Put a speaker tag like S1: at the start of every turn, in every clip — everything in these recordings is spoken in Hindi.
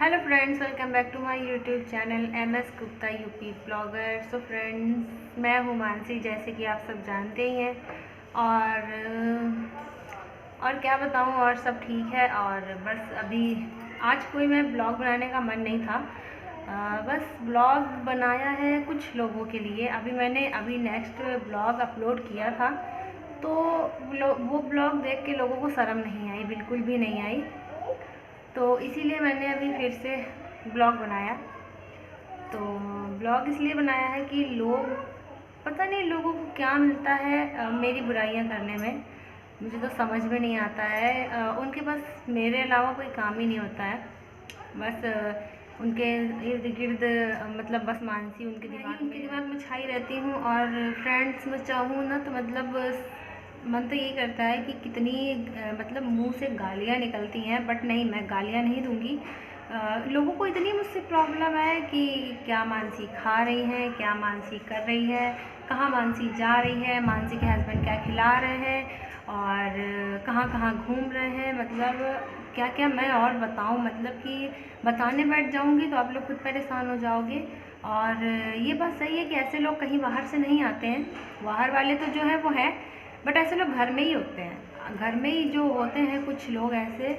S1: Hello friends, welcome back to my YouTube channel MS Gupta UP blogger. So friends, मैं हूँ मानसी, जैसे कि आप सब जानते ही हैं। और क्या बताऊँ, और सब ठीक है। और बस अभी आज कोई मैं ब्लॉग बनाने का मन नहीं था। बस ब्लॉग बनाया है कुछ लोगों के लिए। मैंने नेक्स्ट ब्लॉग अपलोड किया था, तो वो ब्लॉग देख के लोगों को शर्म नहीं आई, बिल्कुल भी नहीं आई। तो इसीलिए मैंने अभी फिर से ब्लॉग बनाया। तो ब्लॉग इसलिए बनाया है कि पता नहीं लोगों को क्या मिलता है मेरी बुराइयां करने में। मुझे तो समझ में नहीं आता है। उनके पास मेरे अलावा कोई काम ही नहीं होता है। बस उनके इर्द गिर्द मतलब बस मानसी उनके दिमाग में छाई रहती हूँ। और फ्रेंड्स में चाहूँ ना तो मतलब मन तो यही करता है कि कितनी मतलब मुंह से गालियाँ निकलती हैं, बट नहीं, मैं गालियाँ नहीं दूंगी। लोगों को इतनी मुझसे प्रॉब्लम है कि क्या मानसी खा रही है, क्या मानसी कर रही है, कहाँ मानसी जा रही है, मानसी के हस्बैंड क्या खिला रहे हैं, और कहाँ कहाँ घूम रहे हैं। मतलब क्या क्या मैं और बताऊं, मतलब कि बताने बैठ जाऊंगी तो आप लोग खुद परेशान हो जाओगे। और ये बात सही है कि ऐसे लोग कहीं बाहर से नहीं आते हैं। बाहर वाले तो जो है वो है, बट ऐसे लोग घर में ही होते हैं। घर में ही जो होते हैं कुछ लोग ऐसे,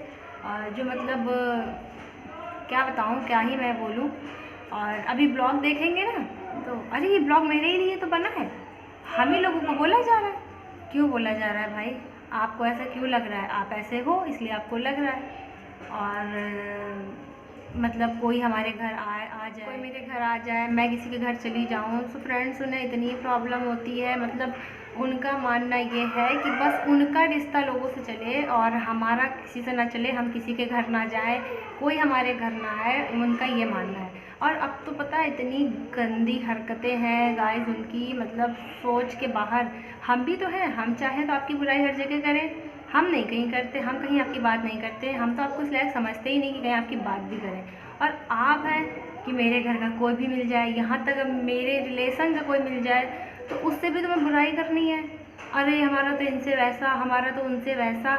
S1: जो मतलब क्या बताऊँ, क्या ही मैं बोलूँ। और अभी ब्लॉग देखेंगे ना तो अरे ये ब्लॉग मेरे ही लिए तो बना है, हम ही लोगों को बोला जा रहा है। क्यों बोला जा रहा है भाई? आपको ऐसा क्यों लग रहा है? आप ऐसे हो इसलिए आपको लग रहा है। और मतलब कोई हमारे घर आ जाए, कोई मेरे घर आ जाए, मैं किसी के घर चली जाऊँ, तो फ्रेंड्स उन्हें इतनी प्रॉब्लम होती है। मतलब उनका मानना ये है कि बस उनका रिश्ता लोगों से चले और हमारा किसी से ना चले, हम किसी के घर ना जाए, कोई हमारे घर ना आए, उनका ये मानना है। और अब तो पता है इतनी गंदी हरकतें हैं गाइस उनकी, मतलब सोच के बाहर। हम भी तो हैं, हम चाहें तो आपकी बुराई हर जगह करें, हम नहीं कहीं करते, हम कहीं आपकी बात नहीं करते, हम तो आपको इस लायक समझते ही नहीं कि कहीं आपकी बात भी करें। और आप हैं कि मेरे घर का कोई भी मिल जाए, यहाँ तक मेरे रिलेशन का कोई मिल जाए तो उससे भी तुम्हें बुराई करनी है। अरे हमारा तो इनसे वैसा, हमारा तो उनसे वैसा।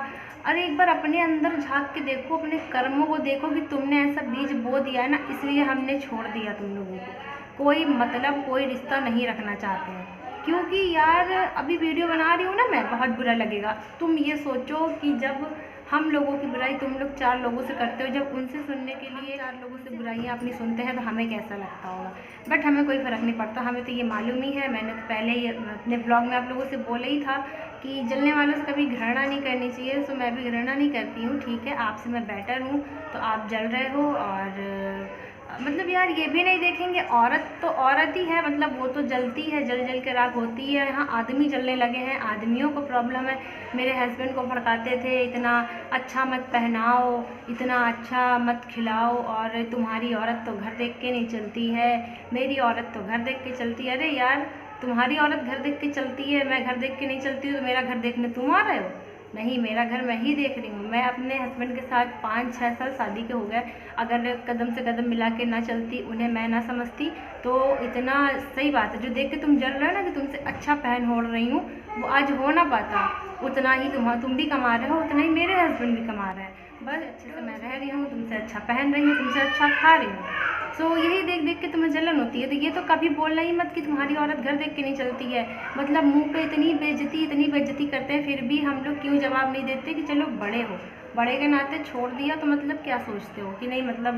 S1: अरे एक बार अपने अंदर झांक के देखो, अपने कर्मों को देखो कि तुमने ऐसा बीज बो दिया है ना, इसलिए हमने छोड़ दिया तुम लोगों को। कोई मतलब कोई रिश्ता नहीं रखना चाहते हैं। क्योंकि यार अभी वीडियो बना रही हूँ ना मैं, बहुत बुरा लगेगा। तुम ये सोचो कि जब हम लोगों की बुराई तुम लोग 4 लोगों से करते हो, जब उनसे सुनने के लिए 4 लोगों से बुराइयाँ अपनी सुनते हैं तो हमें कैसा लगता होगा। बट हमें कोई फ़र्क नहीं पड़ता, हमें तो ये मालूम ही है। मैंने तो पहले ही अपने ब्लॉग में आप लोगों से बोला ही था कि जलने वालों से कभी घृणा नहीं करनी चाहिए। तो मैं भी घृणा नहीं करती हूँ, ठीक है, आपसे मैं बेटर हूँ तो आप जल रहे हो। और मतलब यार ये भी नहीं देखेंगे, औरत तो औरत ही है, मतलब वो तो जलती है, जल जल के राख होती है। यहाँ आदमी जलने लगे हैं, आदमियों को प्रॉब्लम है। मेरे हस्बैंड को भड़काते थे, इतना अच्छा मत पहनाओ, इतना अच्छा मत खिलाओ, और तुम्हारी औरत तो घर देख के नहीं चलती है, मेरी औरत तो घर देख के चलती है। अरे यार तुम्हारी औरत घर देख के चलती है, मैं घर देख के नहीं चलती हूँ, तो मेरा घर देखने तुम आ रहे हो? नहीं, मेरा घर मैं ही देख रही हूँ। मैं अपने हस्बैंड के साथ 5-6 साल शादी के हो गए, अगर कदम से कदम मिला के ना चलती, उन्हें मैं ना समझती, तो इतना सही बात है जो देख के तुम जल रहे हो ना कि तुमसे अच्छा पहन ओढ़ रही हूँ, वो आज हो ना पाता। उतना ही तुम भी कमा रहे हो, उतना ही मेरे हस्बैंड भी कमा रहे हैं। बस अच्छे से मैं रह रही हूँ, तुमसे अच्छा पहन रही हूँ, तुमसे अच्छा खा रही हूँ। सो यही देख देख के तुम्हें जलन होती है। तो ये तो कभी बोलना ही मत कि तुम्हारी औरत घर देख के नहीं चलती है। मतलब मुंह पे इतनी बेइज्जती करते हैं, फिर भी हम लोग क्यों जवाब नहीं देते कि चलो बड़े हो, बड़े के नाते छोड़ दिया तो मतलब क्या सोचते हो कि नहीं, मतलब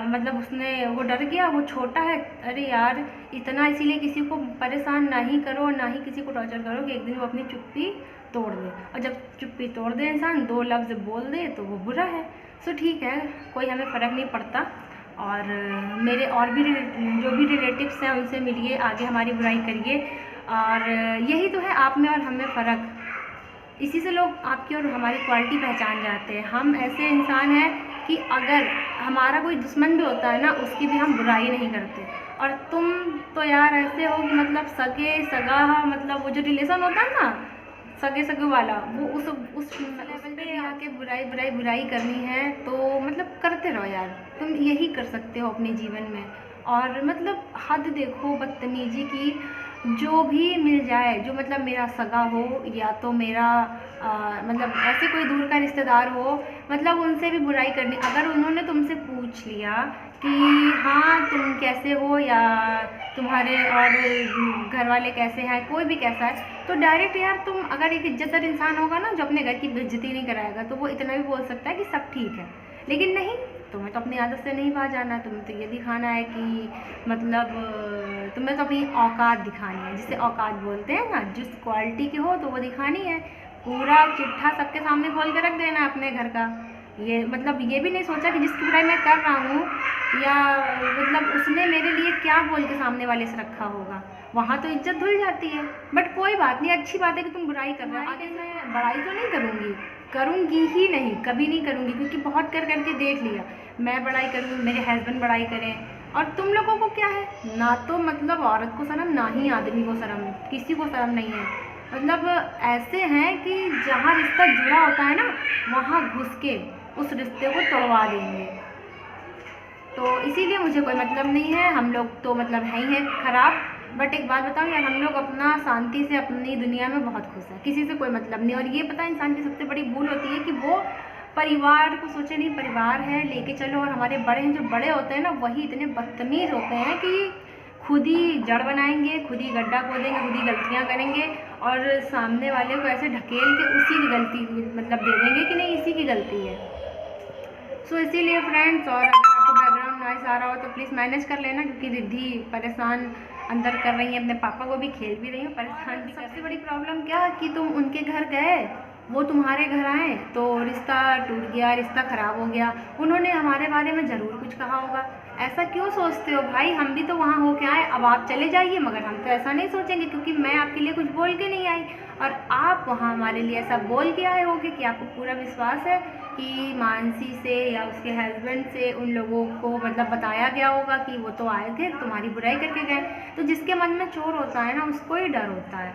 S1: मतलब उसने वो डर गया, वो छोटा है। अरे यार इतना इसीलिए किसी को परेशान ना ही करो, ना ही किसी को टॉर्चर करो कि एक दिन वो अपनी चुप्पी तोड़ दे। और जब चुप्पी तोड़ दे इंसान, 2 लफ्ज़ बोल दे तो वो बुरा है। सो ठीक है, कोई हमें फ़र्क नहीं पड़ता। और मेरे और भी जो भी रिलेटिव्स हैं उनसे मिलिए, आगे हमारी बुराई करिए। और यही तो है आप में और हम में फ़र्क। इसी से लोग आपकी और हमारी क्वालिटी पहचान जाते हैं। हम ऐसे इंसान हैं कि अगर हमारा कोई दुश्मन भी होता है ना, उसकी भी हम बुराई नहीं करते। और तुम तो यार ऐसे हो कि मतलब सगे सगा, मतलब वो जो रिलेशन होता है ना, सगे सगे वाला, वो उस लेवल पे आके बुराई बुराई बुराई करनी है तो मतलब करते रहो यार, तुम यही कर सकते हो अपने जीवन में। और मतलब हद देखो बदतमीजी की। जो भी मिल जाए, जो मतलब मेरा सगा हो या तो मेरा मतलब ऐसे कोई दूर का रिश्तेदार हो, मतलब उनसे भी बुराई करनी। अगर उन्होंने तुमसे पूछ लिया कि हाँ तुम कैसे हो, या तुम्हारे और घर वाले कैसे हैं, कोई भी कैसा है, तो डायरेक्ट यार तुम अगर एक इज्जतदार इंसान होगा ना जो अपने घर की बेइज्जती नहीं कराएगा, तो वो इतना भी बोल सकता है कि सब ठीक है। लेकिन नहीं, तुम्हें तो अपनी आदत से नहीं बाहर जाना है, तुम्हें तो ये दिखाना है कि मतलब तुम्हें तो अपनी औकात दिखानी है, जिसे औकात बोलते हैं ना, जिस क्वालिटी के हो तो वो दिखानी है। पूरा चिट्ठा सबके सामने खोल के रख देना है अपने घर का। ये मतलब ये भी नहीं सोचा कि जिसकी बुराई मैं कर रहा हूँ या मतलब उसने मेरे लिए क्या बोल के सामने वाले से रखा होगा, वहाँ तो इज्जत धुल जाती है। बट कोई बात नहीं, अच्छी बात है कि तुम बुराई कर रहे हो। आगे मैं बड़ाई तो नहीं करूँगी ही नहीं, कभी नहीं करूँगी, क्योंकि बहुत कर करके देख लिया। मैं बड़ाई करूँ, मेरे हस्बैंड बड़ाई करें, और तुम लोगों को क्या है, ना तो मतलब औरत को शर्म, ना ही आदमी को शर्म, किसी को शर्म नहीं है। मतलब ऐसे हैं कि जहाँ रिश्ता जुड़ा होता है ना, वहाँ घुस के उस रिश्ते को तोड़वा देंगे। तो इसीलिए मुझे कोई मतलब नहीं है, हम लोग तो मतलब है ही है खराब। बट एक बात बताऊँ यार, हम लोग अपना शांति से अपनी दुनिया में बहुत खुश है, किसी से कोई मतलब नहीं। और ये पता है इंसान की सबसे बड़ी भूल होती है कि वो परिवार को सोचे नहीं, परिवार है लेके चलो। और हमारे बड़े हैं, जो बड़े होते हैं ना, वही इतने बदतमीज़ होते हैं कि खुद ही जड़ बनाएंगे, खुद ही गड्ढा खोदेंगे, खुद ही गलतियाँ करेंगे, और सामने वाले को ऐसे ढकेल के उसी की गलती मतलब दे देंगे कि नहीं इसी की गलती है। सो इसीलिए फ्रेंड्स, और अगर आपको बैकग्राउंड नॉइस आ रहा हो तो प्लीज़ मैनेज कर लेना, क्योंकि रिद्धि परेशान अंदर कर रही है, अपने पापा को भी खेल भी रही हूँ, परेशान भी। सबसे बड़ी प्रॉब्लम क्या कि तुम उनके घर गए, वो तुम्हारे घर आए, तो रिश्ता टूट गया, रिश्ता ख़राब हो गया। उन्होंने हमारे बारे में ज़रूर कुछ कहा होगा। ऐसा क्यों सोचते हो भाई, हम भी तो वहाँ होके आए, अब आप चले जाइए। मगर हम तो ऐसा नहीं सोचेंगे, क्योंकि मैं आपके लिए कुछ बोल के नहीं आई, और आप वहाँ हमारे लिए ऐसा बोल के आए होगे कि आपको पूरा विश्वास है कि मानसी से या उसके हस्बैंड से उन लोगों को मतलब बताया गया होगा कि वो तो आए थे, तुम्हारी बुराई करके गए। तो जिसके मन में चोर होता है ना, उसको ही डर होता है।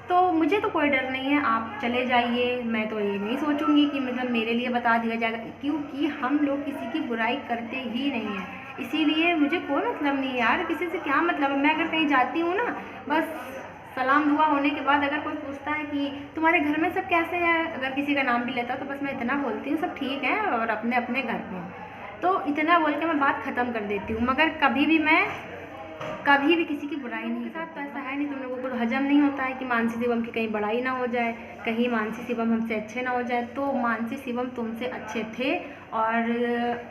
S1: तो मुझे तो कोई डर नहीं है, आप चले जाइए। मैं तो ये नहीं सोचूंगी कि मतलब मेरे लिए बता दिया जाएगा, क्योंकि हम लोग किसी की बुराई करते ही नहीं हैं। इसीलिए मुझे कोई मतलब नहीं है यार, किसी से क्या मतलब है। मैं अगर कहीं जाती हूँ ना, बस सलाम दुआ होने के बाद अगर कोई पूछता है कि तुम्हारे घर में सब कैसे हैं, अगर किसी का नाम भी लेता तो बस मैं इतना बोलती हूँ, सब ठीक है और अपने अपने घर में। तो इतना बोल के मैं बात ख़त्म कर देती हूँ। मगर कभी भी किसी की बुराई नहीं। के साथ तो ऐसा है नहीं, तुम लोगों को हजम नहीं होता है कि मानसी शिवम की कहीं बड़ाई ना हो जाए, कहीं मानसी शिवम हमसे अच्छे ना हो जाए। तो मानसी शिवम तुमसे अच्छे थे और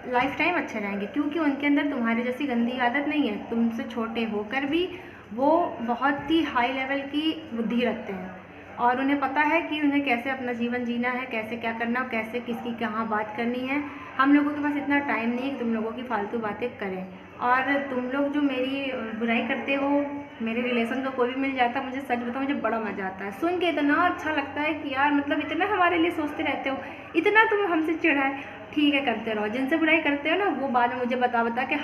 S1: लाइफ टाइम अच्छे रहेंगे, क्योंकि उनके अंदर तुम्हारी जैसी गंदी आदत नहीं है। तुमसे छोटे होकर भी वो बहुत ही हाई लेवल की बुद्धि रखते हैं, और उन्हें पता है कि उन्हें कैसे अपना जीवन जीना है, कैसे क्या करना, कैसे किसकी कहाँ बात करनी है। हम लोगों के पास इतना टाइम नहीं है कि तुम लोगों की फालतू बातें करें। और तुम लोग जो मेरी बुराई करते हो, मेरे रिलेशन का कोई भी मिल जाता है, मुझे सच बताओ मुझे बड़ा मज़ा आता है सुन के। इतना अच्छा लगता है कि यार मतलब इतना हमारे लिए सोचते रहते हो, इतना तुम हमसे चिढ़ाए, ठीक है करते रहो। जिनसे बुराई करते हो ना, वो बाद में मुझे बता के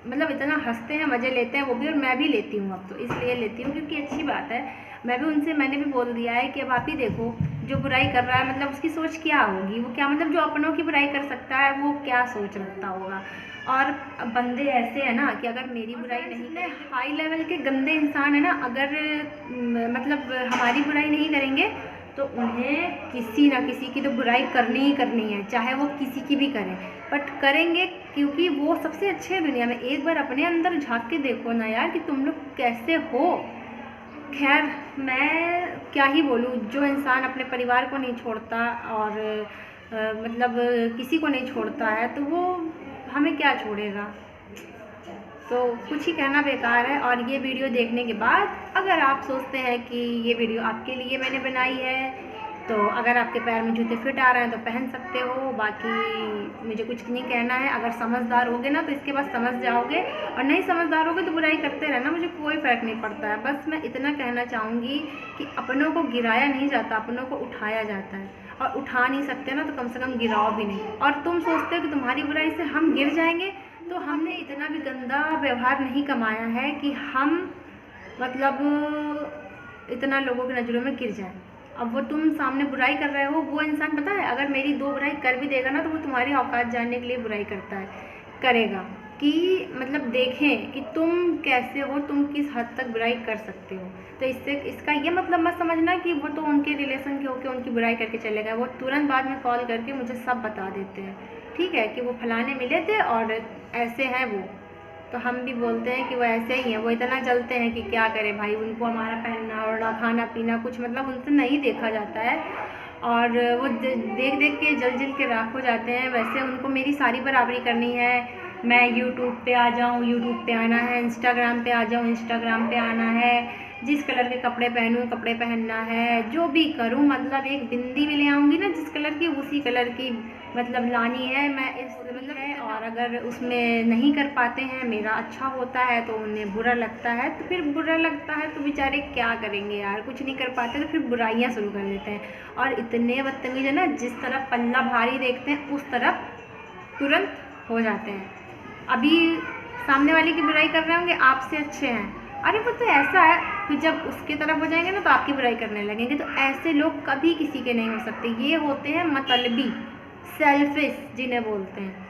S1: मतलब इतना हंसते हैं, मज़े लेते हैं वो भी, और मैं भी लेती हूँ। अब तो इसलिए लेती हूँ क्योंकि अच्छी बात है। मैंने भी बोल दिया है कि अब आप ही देखो, जो बुराई कर रहा है मतलब उसकी सोच क्या होगी, वो क्या मतलब जो अपनों की बुराई कर सकता है वो क्या सोच रखता होगा। और बंदे ऐसे हैं ना कि अगर मेरी बुराई नहीं, हाई लेवल के गंदे इंसान है ना, अगर मतलब हमारी बुराई नहीं करेंगे तो उन्हें किसी ना किसी की तो बुराई करनी ही करनी है, चाहे वो किसी की भी करें, बट करेंगे क्योंकि वो सबसे अच्छे हैं दुनिया में। एक बार अपने अंदर झांक के देखो ना यार कि तुम लोग कैसे हो। खैर मैं क्या ही बोलूँ, जो इंसान अपने परिवार को नहीं छोड़ता और मतलब किसी को नहीं छोड़ता है, तो वो हमें क्या छोड़ेगा। तो कुछ ही कहना बेकार है। और ये वीडियो देखने के बाद अगर आप सोचते हैं कि ये वीडियो आपके लिए मैंने बनाई है, तो अगर आपके पैर में जूते फिट आ रहे हैं तो पहन सकते हो। बाकी मुझे कुछ नहीं कहना है। अगर समझदार होगे ना तो इसके बाद समझ जाओगे, और नहीं समझदार होगे तो बुराई करते रहना, मुझे कोई फ़र्क नहीं पड़ता है। बस मैं इतना कहना चाहूँगी कि अपनों को गिराया नहीं जाता, अपनों को उठाया जाता है। और उठा नहीं सकते ना तो कम से कम गिराओ भी नहीं। और तुम सोचते हो कि तुम्हारी बुराई से हम गिर जाएंगे, तो हमने इतना भी गंदा व्यवहार नहीं कमाया है कि हम मतलब इतना लोगों की नज़रों में गिर जाए। अब वो तुम सामने बुराई कर रहे हो, वो इंसान पता है अगर मेरी 2 बुराई कर भी देगा ना, तो वो तुम्हारी औकात जानने के लिए बुराई करेगा कि मतलब देखें कि तुम कैसे हो, तुम किस हद तक बुराई कर सकते हो। तो इसका ये मतलब मत समझना कि वो तो उनके रिलेशन के होकर उनकी बुराई करके चले गए। वो तुरंत बाद में कॉल करके मुझे सब बता देते हैं। ठीक है, कि वो फलाने मिले थे और ऐसे हैं वो, तो हम भी बोलते हैं कि वो ऐसे ही हैं। वो इतना जलते हैं कि क्या करें भाई, उनको हमारा पहनना ओढ़ना खाना पीना कुछ मतलब उनसे नहीं देखा जाता है, और वो देख देख के जल जल के राख हो जाते हैं। वैसे उनको मेरी सारी बराबरी करनी है, मैं यूट्यूब पे आ जाऊँ यूट्यूब पे आना है, इंस्टाग्राम पे आ जाऊँ इंस्टाग्राम पे आना है, जिस कलर के कपड़े पहनूँ कपड़े पहनना है, जो भी करूँ मतलब एक बिंदी भी ले आऊँगी ना जिस कलर की उसी कलर की मतलब लानी है। मैं इस मतलब है, और अगर उसमें नहीं कर पाते हैं, मेरा अच्छा होता है तो उन्हें बुरा लगता है, तो फिर बुरा लगता है तो बेचारे क्या करेंगे यार, कुछ नहीं कर पाते तो फिर बुराइयाँ शुरू कर देते हैं। और इतने बदतमीज है ना, जिस तरफ पल्ला भारी देखते हैं उस तरफ तुरंत हो जाते हैं। अभी सामने वाले की बुराई कर रहे होंगे, आपसे अच्छे हैं, अरे वो तो ऐसा है, फिर जब उसके तरफ हो जाएंगे ना तो आपकी बुराई करने लगेंगे। तो ऐसे लोग कभी किसी के नहीं हो सकते, ये होते हैं मतलबी, सेल्फिश जिन्हें बोलते हैं।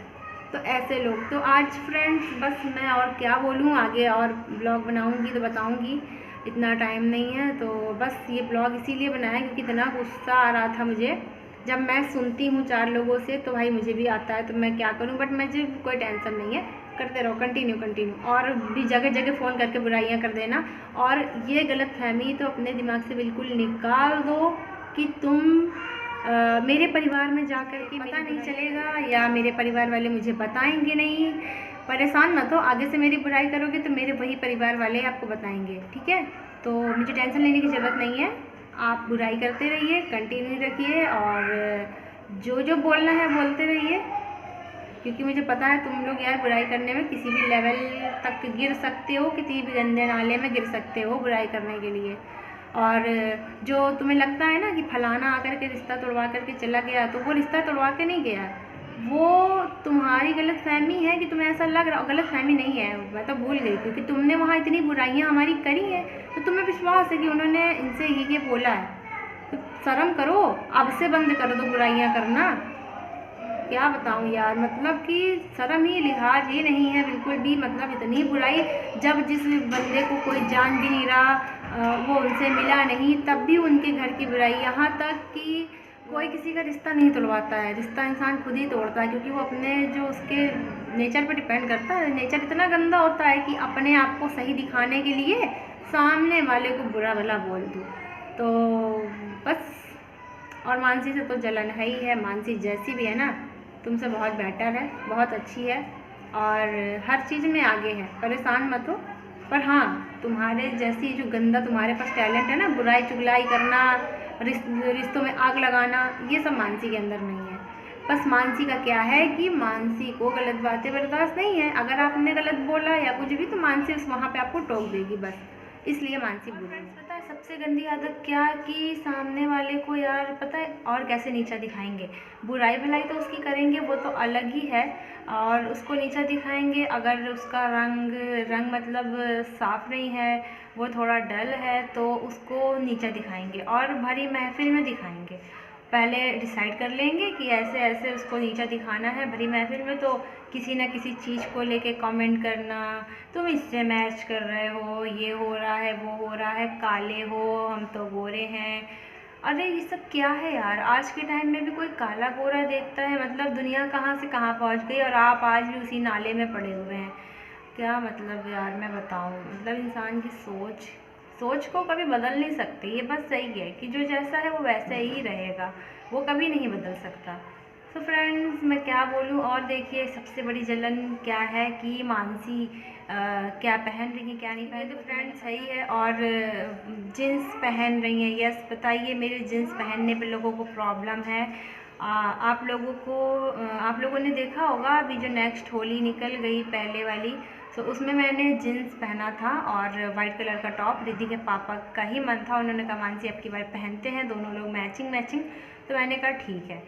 S1: तो ऐसे लोग, तो आज फ्रेंड्स बस मैं और क्या बोलूँ, आगे और ब्लॉग बनाऊँगी तो बताऊँगी, इतना टाइम नहीं है। तो बस ये ब्लॉग इसीलिए बनाया क्योंकि इतना गुस्सा आ रहा था मुझे, जब मैं सुनती हूँ 4 लोगों से तो भाई मुझे भी आता है, तो मैं क्या करूँ, बट मुझे कोई टेंशन नहीं है, करते रहो कंटिन्यू। और भी जगह जगह फ़ोन करके बुराइयाँ कर देना, और ये गलतफहमी तो अपने दिमाग से बिल्कुल निकाल दो कि तुम मेरे परिवार में जाकर के पता नहीं चलेगा या मेरे परिवार वाले मुझे बताएंगे नहीं। परेशान मत हो, आगे से मेरी बुराई करोगे तो मेरे वही परिवार वाले आपको बताएंगे, ठीक है। तो मुझे टेंशन लेने की ज़रूरत नहीं है, आप बुराई करते रहिए, कंटिन्यू रखिए, और जो जो बोलना है बोलते रहिए, क्योंकि मुझे पता है तुम लोग यार बुराई करने में किसी भी लेवल तक गिर सकते हो, किसी भी गंदे नाले में गिर सकते हो बुराई करने के लिए। और जो तुम्हें लगता है ना कि फलाना आकर के रिश्ता तोड़वा करके चला गया, तो वो रिश्ता तोड़वा के नहीं गया, वो तुम्हारी गलतफहमी है कि तुम्हें ऐसा लग रहा, गलतफहमी नहीं है, मैं तो भूल गई, क्योंकि तुमने वहाँ इतनी बुराइयाँ हमारी करी हैं तो तुम्हें विश्वास है कि उन्होंने इनसे ये बोला है। तो शर्म करो, अब से बंद कर दो बुराइयाँ करना। क्या बताऊँ यार, मतलब कि शर्म ही लिहाज ही नहीं है बिल्कुल भी, मतलब इतनी बुराई, जब जिस बंदे को कोई जान भी नहीं रहा, वो उनसे मिला नहीं, तब भी उनके घर की बुराई, यहाँ तक कि कोई किसी का रिश्ता नहीं तोड़वाता है, रिश्ता इंसान खुद ही तोड़ता है, क्योंकि वो अपने जो उसके नेचर पर डिपेंड करता है। नेचर इतना गंदा होता है कि अपने आप को सही दिखाने के लिए सामने वाले को बुरा भला बोल दो। तो बस, और मानसी से तो जलन है ही है, मानसी जैसी भी है ना तुमसे बहुत बेटर है, बहुत अच्छी है, और हर चीज़ में आगे है, परेशान मत हो। पर हाँ, तुम्हारे जैसी जो गंदा तुम्हारे पास टैलेंट है ना, बुराई चुगलाई करना, रिश्तों में आग लगाना, ये सब मानसी के अंदर नहीं है। बस मानसी का क्या है कि मानसी को गलत बातें बर्दाश्त नहीं है, अगर आपने गलत बोला या कुछ भी तो मानसी उस वहाँ पे आपको टोक देगी, बस इसलिए मानसी बुरी है। पता है सबसे गंदी आदत क्या, कि सामने वाले को यार पता है और कैसे नीचा दिखाएंगे, बुराई भलाई तो उसकी करेंगे वो तो अलग ही है, और उसको नीचा दिखाएंगे अगर उसका रंग मतलब साफ नहीं है, वो थोड़ा डल है तो उसको नीचा दिखाएंगे और भरी महफिल में दिखाएंगे। पहले डिसाइड कर लेंगे कि ऐसे ऐसे उसको नीचा दिखाना है भरी महफिल में, तो किसी न किसी चीज़ को लेके कमेंट करना, तुम इससे मैच कर रहे हो, ये हो रहा है वो हो रहा है, काले हो हम तो गोरे हैं। अरे ये सब क्या है यार, आज के टाइम में भी कोई काला गोरा देखता है, मतलब दुनिया कहाँ से कहाँ पहुँच गई और आप आज भी उसी नाले में पड़े हुए हैं। क्या मतलब यार, मैं बताऊँ, मतलब इंसान की सोच को कभी बदल नहीं सकते, ये बस सही है कि जो जैसा है वो वैसा ही रहेगा, वो कभी नहीं बदल सकता। तो फ्रेंड्स मैं क्या बोलूँ, और देखिए सबसे बड़ी जलन क्या है कि मानसी क्या पहन रही है क्या नहीं पहन रही। तो फ्रेंड्स सही है, और जीन्स पहन रही हैं, यस बताइए मेरे जीन्स पहनने पे लोगों को प्रॉब्लम है। आप लोगों ने देखा होगा अभी जो नेक्स्ट होली निकल गई पहले वाली, तो उसमें मैंने जीन्स पहना था और वाइट कलर का टॉप, रिद्धि के पापा का ही मन था, उन्होंने कहा मानसी अब की बार पहनते हैं दोनों लोग मैचिंग, तो मैंने कहा ठीक है।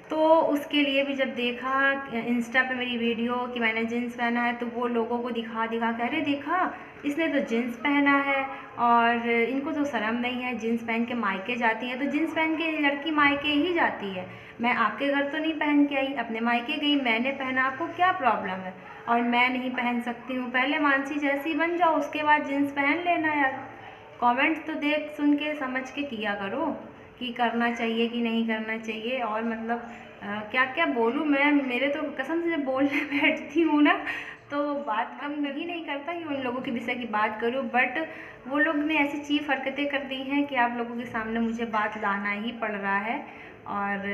S1: तो उसके लिए भी जब देखा इंस्टा पे मेरी वीडियो कि मैंने जीन्स पहना है, तो वो लोगों को दिखा के अरे देखा इसने तो जीन्स पहना है, और इनको तो शर्म नहीं है, जीन्स पहन के मायके जाती है, तो जीन्स पहन के लड़की मायके ही जाती है, मैं आपके घर तो नहीं पहन के आई, अपने मायके गई, मैंने पहना, आपको क्या प्रॉब्लम है, और मैं नहीं पहन सकती हूँ। पहले मानसी जैसी बन जाओ, उसके बाद जीन्स पहन लेना यार। कमेंट्स तो देख सुन के समझ के किया करो कि करना चाहिए कि नहीं करना चाहिए, और मतलब क्या क्या बोलूँ मैं, मेरे तो कसम से जब बोलने बैठती हूँ ना तो बात कम ही नहीं करता कि उन लोगों के विषय की बात करूँ, बट वो लोग ने ऐसी चीप हरकतें कर दी हैं कि आप लोगों के सामने मुझे बात लाना ही पड़ रहा है। और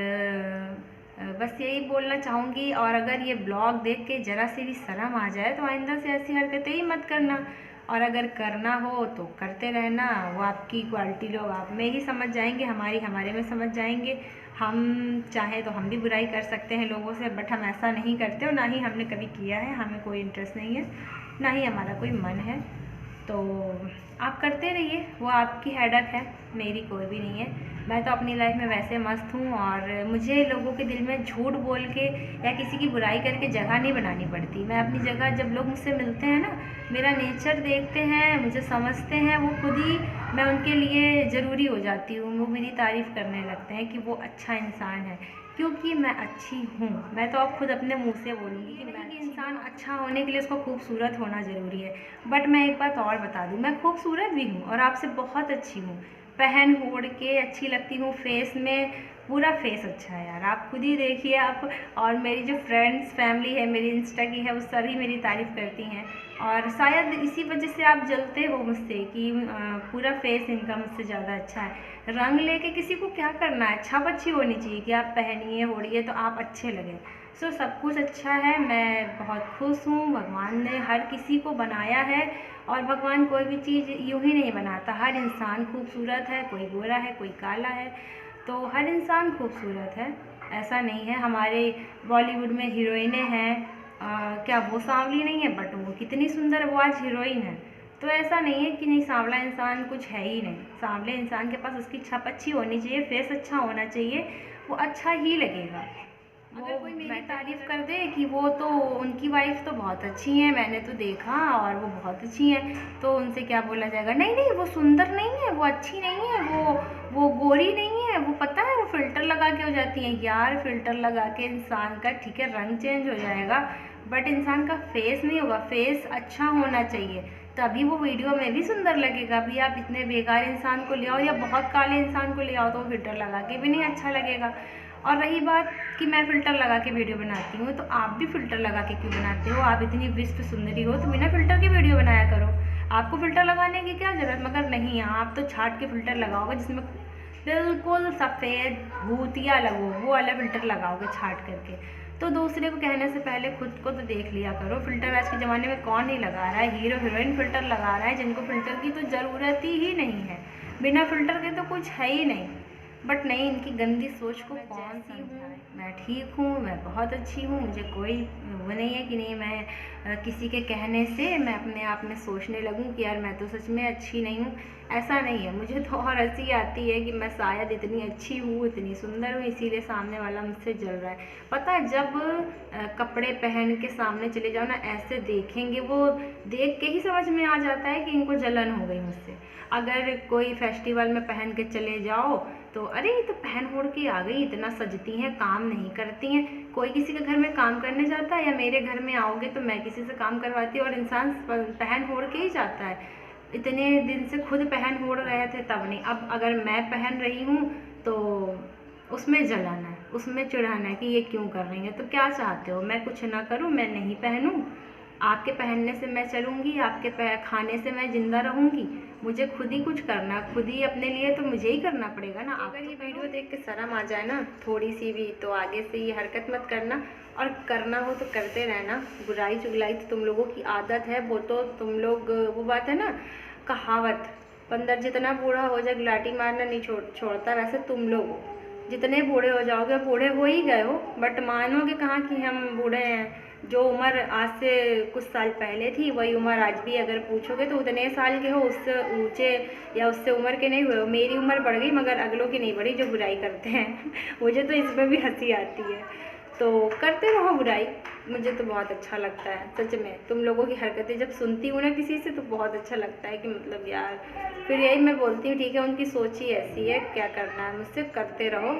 S1: बस यही बोलना चाहूँगी, और अगर ये ब्लॉग देख के ज़रा सी भी शर्म आ जाए तो आइंदा से ऐसी हरकतें ही मत करना, और अगर करना हो तो करते रहना। वो आपकी क्वालिटी लोग आप में ही समझ जाएंगे, हमारी हमारे में समझ जाएंगे। हम चाहे तो हम भी बुराई कर सकते हैं लोगों से, बट हम ऐसा नहीं करते और ना ही हमने कभी किया है, हमें कोई इंटरेस्ट नहीं है, ना ही हमारा कोई मन है। तो आप करते रहिए, वो आपकी हेडेक है, मेरी कोई भी नहीं है। मैं तो अपनी लाइफ में वैसे मस्त हूँ, और मुझे लोगों के दिल में झूठ बोल के या किसी की बुराई करके जगह नहीं बनानी पड़ती। मैं अपनी जगह, जब लोग मुझसे मिलते हैं ना, मेरा नेचर देखते हैं, मुझे समझते हैं, वो खुद ही मैं उनके लिए ज़रूरी हो जाती हूँ। वो मेरी तारीफ़ करने लगते हैं कि वो अच्छा इंसान है, क्योंकि मैं अच्छी हूँ। मैं तो अब खुद अपने मुँह से बोलूँगी कि मैं, इंसान अच्छा होने के लिए उसको खूबसूरत होना ज़रूरी है। बट मैं एक बात और बता दूँ, मैं खूबसूरत भी हूँ और आपसे बहुत अच्छी हूँ, पहन ओढ़ के अच्छी लगती हूँ, फेस में पूरा फेस अच्छा है यार, आप खुद ही देखिए आप। और मेरी जो फ्रेंड्स फैमिली है मेरी इंस्टा की है, वो सभी मेरी तारीफ़ करती हैं, और शायद इसी वजह से आप जलते हो मुझसे कि पूरा फेस इनका मुझसे ज़्यादा अच्छा है। रंग लेके किसी को क्या करना है, छप अच्छी होनी चाहिए कि आप पहनिए ओढ़िए तो आप अच्छे लगें। सो सब कुछ अच्छा है, मैं बहुत खुश हूँ। भगवान ने हर किसी को बनाया है, और भगवान कोई भी चीज़ यूँ ही नहीं बनाता, हर इंसान खूबसूरत है, कोई गोरा है कोई काला है, तो हर इंसान खूबसूरत है, ऐसा नहीं है। हमारे बॉलीवुड में हीरोइनें हैं, क्या वो सांवली नहीं है, बट वो कितनी सुंदर है, वो आज हीरोइन है। तो ऐसा नहीं है कि नहीं सांवला इंसान कुछ है ही नहीं, सांवले इंसान के पास उसकी छप अच्छी होनी चाहिए, फेस अच्छा होना चाहिए, वो अच्छा ही लगेगा। अगर कोई मेरी तारीफ़ कर दे कि वो तो उनकी वाइफ तो बहुत अच्छी है, मैंने तो देखा और वो बहुत अच्छी है, तो उनसे क्या बोला जाएगा, नहीं नहीं वो सुंदर नहीं है, वो अच्छी नहीं है, वो गोरी नहीं है, वो पता है वो फ़िल्टर लगा के हो जाती हैं। यार फ़िल्टर लगा के इंसान का ठीक है रंग चेंज हो जाएगा, बट इंसान का फेस नहीं होगा। फेस अच्छा होना चाहिए, तभी वो वीडियो में भी सुंदर लगेगा। अभी आप इतने बेकार इंसान को ले आओ या बहुत काले इंसान को ले आओ तो फ़िल्टर लगा के भी नहीं अच्छा लगेगा। और रही बात कि मैं फ़िल्टर लगा के वीडियो बनाती हूँ, तो आप भी फ़िल्टर लगा के क्यों बनाते हो? आप इतनी विश्व सुंदरी हो तो बिना फ़िल्टर की वीडियो बनाया करो, आपको फ़िल्टर लगाने की क्या ज़रूरत। मगर नहीं, आप तो छाट के फ़िल्टर लगाओगे जिसमें बिल्कुल सफ़ेद भूतिया लगो, वो वाला फ़िल्टर लगाओगे छाट करके। तो दूसरे को कहने से पहले खुद को तो देख लिया करो। फ़िल्टर आज के ज़माने में कौन नहीं लगा रहा है, हीरो हीरोइन फ़िल्टर लगा रहा है, जिनको फ़िल्टर की तो ज़रूरत ही नहीं है, बिना फ़िल्टर के तो कुछ है ही नहीं। बट नहीं, इनकी गंदी सोच को कौन समझाए। मैं ठीक हूँ, मैं बहुत अच्छी हूँ, मुझे कोई वो नहीं है कि नहीं मैं किसी के कहने से मैं अपने आप में सोचने लगूँ कि यार मैं तो सच में अच्छी नहीं हूँ। ऐसा नहीं है, मुझे तो और हंसी आती है कि मैं शायद इतनी अच्छी हूँ, इतनी सुंदर हूँ, इसीलिए सामने वाला मुझसे जल रहा है। पता है, जब कपड़े पहन के सामने चले जाओ ना, ऐसे देखेंगे, वो देख के ही समझ में आ जाता है कि इनको जलन हो गई मुझसे। अगर कोई फेस्टिवल में पहन के चले जाओ तो अरे ये तो पहन ओढ़ के आ गई, इतना सजती हैं, काम नहीं करती हैं। कोई किसी के घर में काम करने जाता है, या मेरे घर में आओगे तो मैं किसी से काम करवाती हूँ, और इंसान पहन ओढ़ के ही जाता है। इतने दिन से खुद पहन ओढ़ रहे थे तब नहीं, अब अगर मैं पहन रही हूँ तो उसमें जलाना है, उसमें चिढ़ाना है कि ये क्यों कर रही है। तो क्या चाहते हो, मैं कुछ ना करूँ, मैं नहीं पहनूँ, आपके पहनने से मैं चलूँगी, आपके खाने से मैं ज़िंदा रहूँगी। मुझे खुद ही कुछ करना, खुद ही अपने लिए तो मुझे ही करना पड़ेगा ना। अगर ये वीडियो देख के शर्म आ जाए ना थोड़ी सी भी, तो आगे से ये हरकत मत करना, और करना हो तो करते रहना। बुराई चुगलाई तो तुम लोगों की आदत है, वो तो तुम लोग, वो बात है ना कहावत, बंदर जितना बूढ़ा हो जाए गुलाटी मारना नहीं छोड़ता, वैसे तुम लोग जितने बूढ़े हो जाओगे, बूढ़े हो ही गए हो, बट मानोगे कहाँ कि हम बूढ़े हैं। जो उम्र आज से कुछ साल पहले थी, वही उम्र आज भी अगर पूछोगे तो उतने साल के हो, उससे ऊँचे या उससे उम्र के नहीं हुए हो। मेरी उम्र बढ़ गई मगर अगलों की नहीं बढ़ी जो बुराई करते हैं मुझे तो इसमें भी हंसी आती है। तो करते रहो बुराई, मुझे तो बहुत अच्छा लगता है सच में। तुम लोगों की हरकतें जब सुनती हूँ ना किसी से, तो बहुत अच्छा लगता है कि मतलब यार, फिर यही मैं बोलती हूँ ठीक है उनकी सोच ही ऐसी है, क्या करना है मुझसे, करते रहो।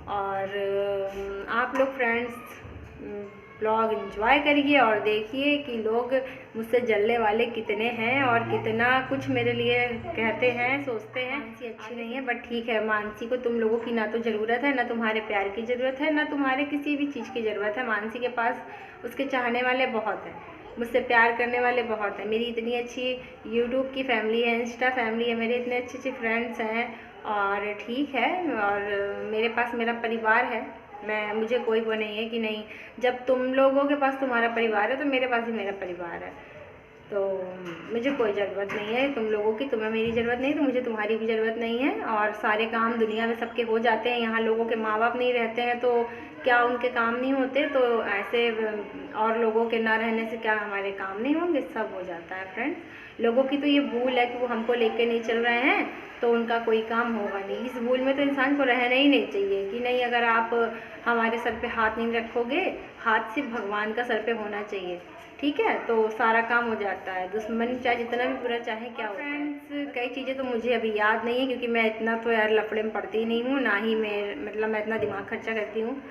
S1: और आप लोग फ्रेंड्स ब्लॉग एंजॉय करिए और देखिए कि लोग मुझसे जलने वाले कितने हैं और कितना कुछ मेरे लिए कहते हैं, सोचते हैं। मानसी अच्छी नहीं है बट ठीक है, मानसी को तुम लोगों की ना तो ज़रूरत है, ना तुम्हारे प्यार की ज़रूरत है, ना तुम्हारे किसी भी चीज़ की ज़रूरत है। मानसी के पास उसके चाहने वाले बहुत हैं, मुझसे प्यार करने वाले बहुत हैं। मेरी इतनी अच्छी यूट्यूब की फैमिली है, इंस्टा फैमिली है, मेरे इतने अच्छे अच्छे फ्रेंड्स हैं और ठीक है। और मेरे पास मेरा परिवार है, मुझे कोई वो नहीं है कि नहीं, जब तुम लोगों के पास तुम्हारा परिवार है तो मेरे पास भी मेरा परिवार है। तो मुझे कोई ज़रूरत नहीं है तुम लोगों की, तुम्हें मेरी ज़रूरत नहीं तो मुझे तुम्हारी भी ज़रूरत नहीं है। और सारे काम दुनिया में सबके हो जाते हैं, यहाँ लोगों के माँ बाप नहीं रहते हैं तो क्या उनके काम नहीं होते? तो ऐसे और लोगों के ना रहने से क्या हमारे काम नहीं होंगे? सब हो जाता है फ्रेंड्स। लोगों की तो ये भूल है कि वो हमको लेके नहीं चल रहे हैं तो उनका कोई काम होगा नहीं। इस भूल में तो इंसान को रहना ही नहीं चाहिए कि नहीं, अगर आप हमारे सर पे हाथ नहीं रखोगे, हाथ सिर्फ भगवान का सर पे होना चाहिए, ठीक है, तो सारा काम हो जाता है। दुश्मन चाहे जितना भी बुरा चाहे क्या हो। फ्रेंड्स कई चीज़ें तो मुझे अभी याद नहीं है क्योंकि मैं इतना तो यार लफड़े में पड़ती नहीं हूँ, ना ही मैं इतना दिमाग खर्चा करती हूँ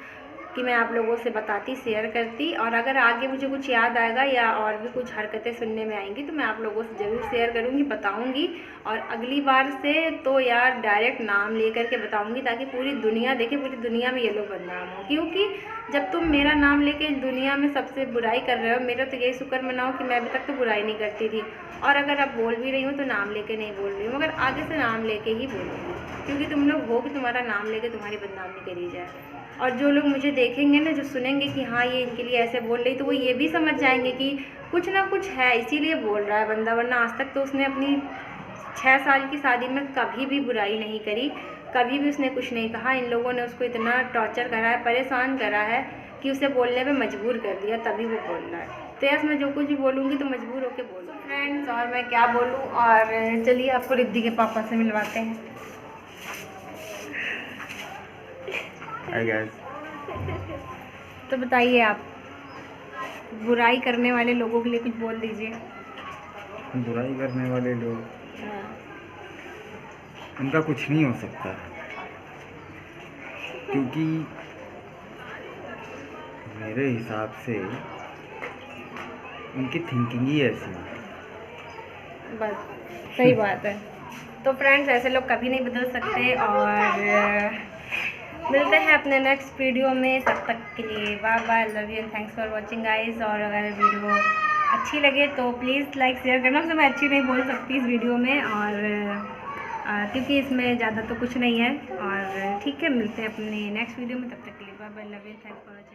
S1: कि मैं आप लोगों से बताती, शेयर करती। और अगर आगे मुझे कुछ याद आएगा या और भी कुछ हरकतें सुनने में आएंगी तो मैं आप लोगों से ज़रूर शेयर करूँगी, बताऊँगी। और अगली बार से तो यार डायरेक्ट नाम ले करके बताऊँगी ताकि पूरी दुनिया देखे, पूरी दुनिया में ये लोग बदनाम हो। क्योंकि जब तुम मेरा नाम लेके दुनिया में सबसे बुराई कर रहे हो, मेरा तो यही शुक्र मनाओ कि मैं अभी तक तो बुराई नहीं करती थी। और अगर अब बोल भी रही हूँ तो नाम लेके नहीं बोल रही हूँ, मगर आगे से नाम लेके ही बोलूँगी क्योंकि तुम लोग हो कि तुम्हारा नाम लेके तुम्हारी बदनामी करी जाए। और जो लोग मुझे देखेंगे ना, जो सुनेंगे कि हाँ ये इनके लिए ऐसे बोल रही, तो वो ये भी समझ जाएंगे कि कुछ ना कुछ है इसीलिए बोल रहा है बंदा, वरना आज तक तो उसने अपनी 6 साल की शादी में कभी भी बुराई नहीं करी, कभी भी उसने कुछ नहीं कहा। इन लोगों ने उसको इतना टॉर्चर करा है, परेशान करा है कि उसे बोलने पे मजबूर कर दिया, तभी वो बोल रहा है। तो यार मैं जो कुछ भी बोलूँगी तो मजबूर होकर बोलूँ फ्रेंड्स, और मैं क्या बोलूँ। और चलिए आपको रिद्धि के पापा से मिलवाते हैं।
S2: Hi guys.
S1: तो बताइए आप, बुराई करने वाले लोगों के लिए कुछ बोल दीजिए।
S2: बुराई करने वाले लोग, उनका कुछ नहीं हो सकता क्योंकि मेरे हिसाब से उनकी थिंकिंग ही ऐसी है।
S1: बस सही बात है। तो फ्रेंड्स ऐसे लोग कभी नहीं बदल सकते। और मिलते हैं अपने नेक्स्ट वीडियो में, तब तक के लिए bye bye, love you and thanks for watching guys. और अगर वीडियो अच्छी लगे तो प्लीज़ लाइक शेयर करना। तो मैं अच्छी नहीं बोल सकती इस वीडियो में, और क्योंकि इसमें ज़्यादा तो कुछ नहीं है। और ठीक है, मिलते हैं अपने नेक्स्ट वीडियो में, तब तक के लिए bye bye, love you and thanks for watching.